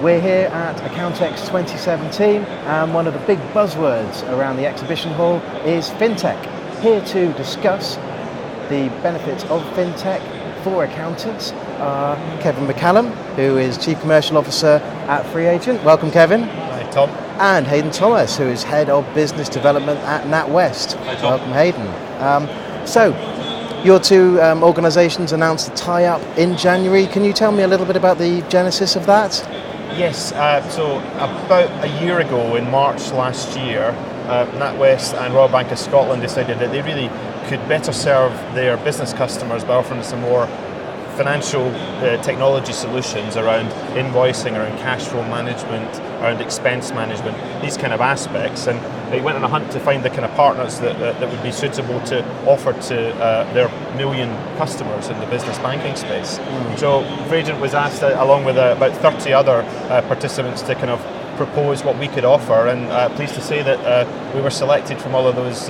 We're here at Accountex2017, and one of the big buzzwords around the exhibition hall is FinTech. Here to discuss the benefits of FinTech for accountants are Kevin McCallum, who is Chief Commercial Officer at FreeAgent. Welcome, Kevin. Hi, Tom. And Haydn Thomas, who is Head of Business Development at Natwest. Hi, Tom. Welcome, Haydn. So, your two organisations announced a tie-up in January. Can you tell me a little bit about the genesis of that? Yes, so about a year ago, in March last year, Natwest and Royal Bank of Scotland decided that they really could better serve their business customers by offering some more financial technology solutions around invoicing, around cash flow management, around expense management, these kind of aspects. And they went on a hunt to find the kind of partners that would be suitable to offer to their million customers in the business banking space. So FreeAgent was asked, along with about 30 other participants, to kind of propose what we could offer, and pleased to say that we were selected from all of those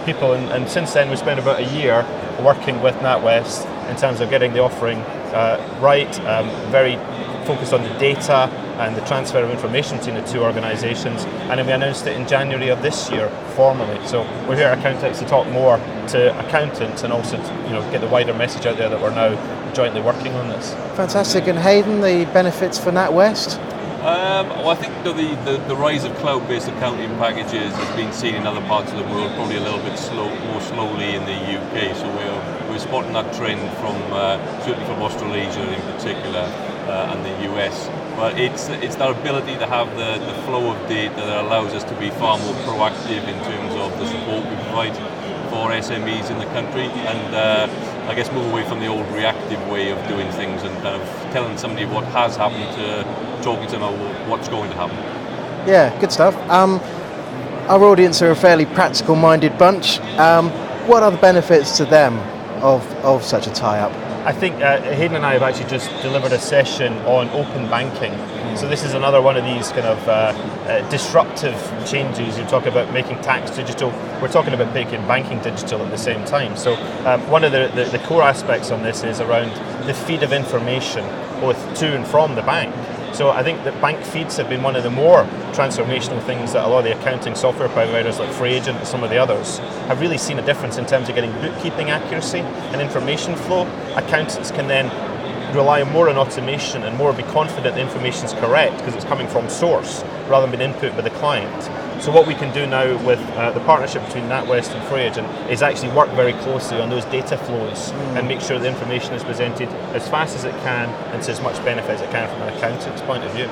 people, and since then we spent about a year working with Natwest in terms of getting the offering right, very focused on the data and the transfer of information between the two organisations, and then we announced it in January of this year formally. So we're here at Accountex to talk more to accountants and also to, get the wider message out there that we're now jointly working on this. Fantastic. And Haydn, the benefits for Natwest? Well, I think the rise of cloud-based accounting packages has been seen in other parts of the world, probably a little bit more slowly in the UK. So we're spotting that trend from certainly from Australasia in particular and the US. But it's that ability to have the flow of data that allows us to be far more proactive in terms of the support we provide for SMEs in the country, and I guess move away from the old reactive way of doing things and kind of telling somebody what has happened to talking to them about what's going to happen. Yeah, good stuff. Our audience are a fairly practical-minded bunch. What are the benefits to them of such a tie-up? I think Haydn and I have actually just delivered a session on open banking. So this is another one of these kind of disruptive changes. You talk about making tax digital. We're talking about making banking digital at the same time. So one of the core aspects on this is around the feed of information, both to and from the bank. So I think that bank feeds have been one of the more transformational things that a lot of the accounting software providers like FreeAgent and some of the others have really seen a difference in terms of getting bookkeeping accuracy and information flow. Accountants can then rely more on automation and more be confident the information is correct because it's coming from source rather than being input by the client. So what we can do now with the partnership between Natwest and FreeAgent is actually work very closely on those data flows and make sure the information is presented as fast as it can and to as much benefit as it can from an accountant's point of view.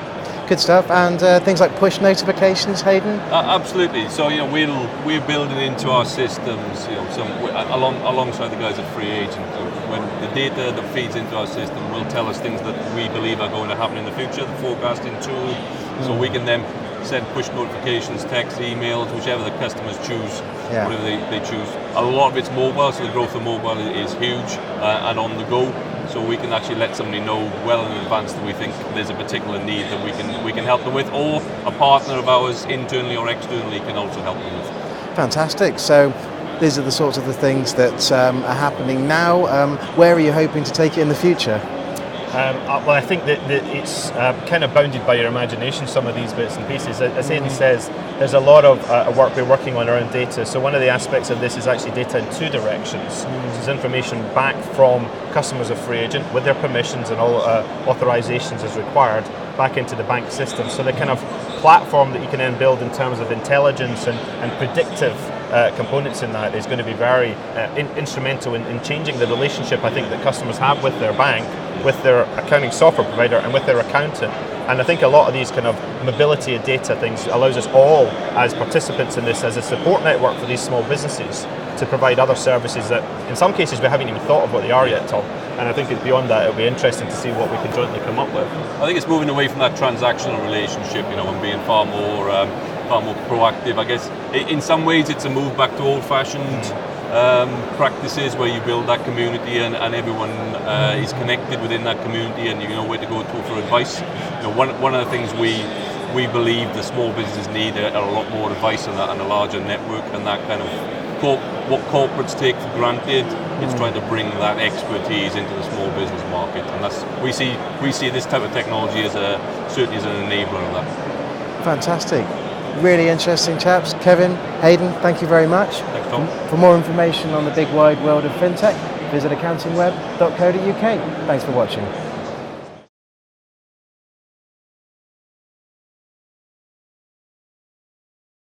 Good stuff. And things like push notifications, Haydn? Absolutely. So we're building into our systems, alongside the guys at FreeAgent. When the data that feeds into our system will tell us things that we believe are going to happen in the future, the forecasting tool, so we can then send push notifications, text, emails, whichever the customers choose, whatever they choose. A lot of it's mobile, so the growth of mobile is huge and on the go. So we can actually let somebody know well in advance that we think there's a particular need that we can help them with, or a partner of ours, internally or externally, can also help them with. Fantastic. So these are the sorts of the things that are happening now. Where are you hoping to take it in the future? Well, I think that it's kind of bounded by your imagination, some of these bits and pieces. As Haydn says, there's a lot of work we're working on around data. So one of the aspects of this is actually data in two directions. So it's information back from customers of FreeAgent with their permissions and all authorizations as required back into the bank system. So the kind of platform that you can then build in terms of intelligence and predictive components in that is going to be very instrumental in changing the relationship, I think, that customers have with their bank, with their accounting software provider and with their accountant. And I think a lot of these kind of mobility of data things allows us all as participants in this as a support network for these small businesses to provide other services that in some cases we haven't even thought of what they are yet, Tom. And I think beyond that it'll be interesting to see what we can jointly come up with. I think it's moving away from that transactional relationship, and being far more proactive. I guess in some ways it's a move back to old-fashioned practices where you build that community and everyone is connected within that community and you know where to go to for advice. One of the things we believe the small businesses need are a lot more advice and a larger network and that kind of what corporates take for granted. It's trying to bring that expertise into the small business market, and that's we see this type of technology as certainly as an enabler of that. Fantastic. Really interesting, chaps. Kevin, Haydn, thank you very much. Thanks, Tom. For more information on the big wide world of FinTech, visit accountingweb.co.uk. Thanks for watching.